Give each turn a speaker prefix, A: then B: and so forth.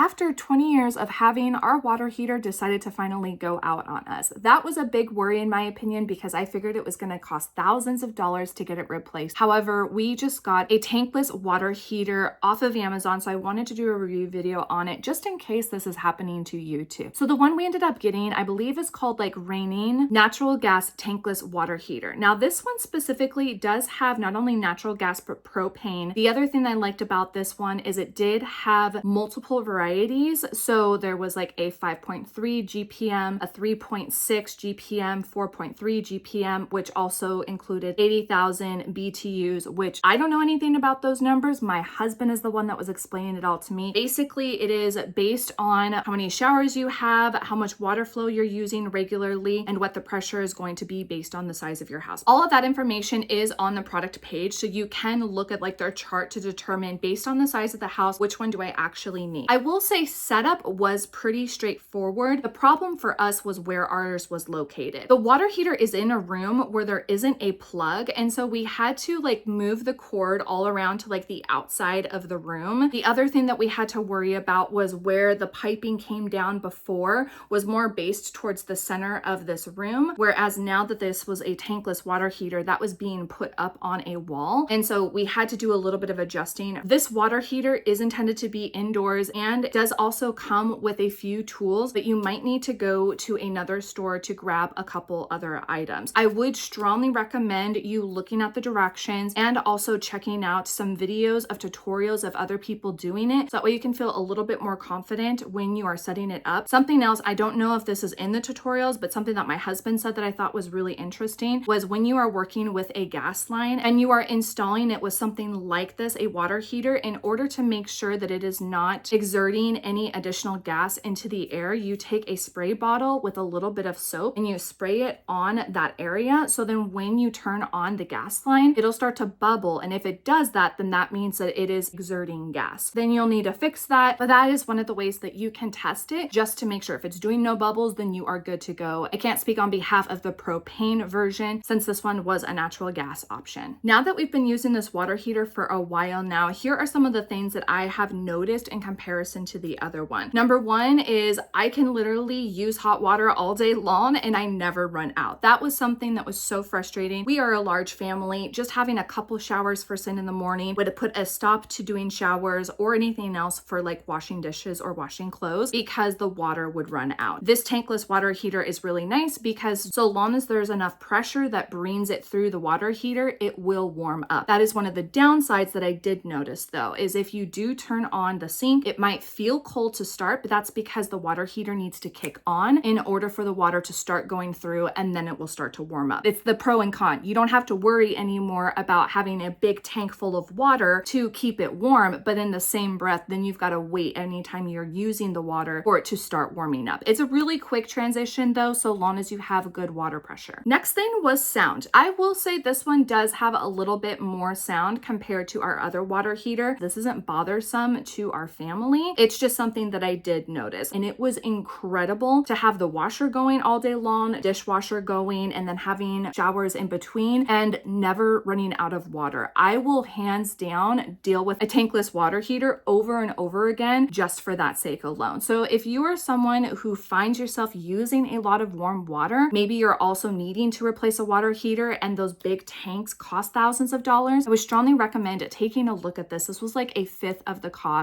A: after 20 years of having our water heater decided to finally go out on us. That was a big worry in my opinion because I figured it was going to cost thousands of dollars to get it replaced. However, we just got a tankless water heater off of Amazon, so I wanted to do a review video on it just in case this is happening to you too. So the one we ended up getting, I believe is called like Raining Natural Gas Tankless Water Heater. Now this one specifically does have not only natural gas but propane. The other thing I liked about this one is it did have multiple varieties. So there was like a 5.3 GPM, a 3.6 GPM, 4.3 GPM, which also included 80,000 BTUs, which I don't know anything about those numbers. My husband is the one that was explaining it all to me. Basically, it is based on how many showers you have, how much water flow you're using regularly, and what the pressure is going to be based on the size of your house. All of that information is on the product page, so you can look at like their chart to determine based on the size of the house, which one do I actually need. I will say setup was pretty straightforward. The problem for us was where ours was located. The water heater is in a room where there isn't a plug, and so we had to like move the cord all around to like the outside of the room. The other thing that we had to worry about was where the piping came down before was more based towards the center of this room, whereas now that this was a tankless water heater, that was being put up on a wall, and so we had to do a little bit of adjusting. This water heater is intended to be indoors and does also come with a few tools that you might need to go to another store to grab a couple other items. I would strongly recommend you looking at the directions and also checking out some videos of tutorials of other people doing it, so that way you can feel a little bit more confident when you are setting it up. Something else, I don't know if this is in the tutorials, but something that my husband said that I thought was really interesting was when you are working with a gas line and you are installing it with something like this, a water heater, in order to make sure that it is not exerting any additional gas into the air, you take a spray bottle with a little bit of soap and you spray it on that area. So then when you turn on the gas line, it'll start to bubble. And if it does that, then that means that it is exerting gas. Then you'll need to fix that. But that is one of the ways that you can test it just to make sure if it's doing no bubbles, then you are good to go. I can't speak on behalf of the propane version since this one was a natural gas option. Now that we've been using this water heater for a while now, here are some of the things that I have noticed in comparison to the other one. Number one is I can literally use hot water all day long and I never run out. That was something that was so frustrating. We are a large family. Just having a couple showers first thing in the morning would have put a stop to doing showers or anything else for like washing dishes or washing clothes because the water would run out. This tankless water heater is really nice because so long as there's enough pressure that brings it through the water heater, it will warm up. That is one of the downsides that I did notice though, is if you do turn on the sink, it might feel cold to start, but that's because the water heater needs to kick on in order for the water to start going through, and then it will start to warm up. It's the pro and con. You don't have to worry anymore about having a big tank full of water to keep it warm, but in the same breath, then you've got to wait anytime you're using the water for it to start warming up. It's a really quick transition though, so long as you have good water pressure. Next thing was sound. I will say this one does have a little bit more sound compared to our other water heater. This isn't bothersome to our family. It's just something that I did notice, and it was incredible to have the washer going all day long, dishwasher going, and then having showers in between and never running out of water. I will hands down deal with a tankless water heater over and over again just for that sake alone. So if you are someone who finds yourself using a lot of warm water, maybe you're also needing to replace a water heater and those big tanks cost thousands of dollars, I would strongly recommend taking a look at this. This was like a fifth of the cost.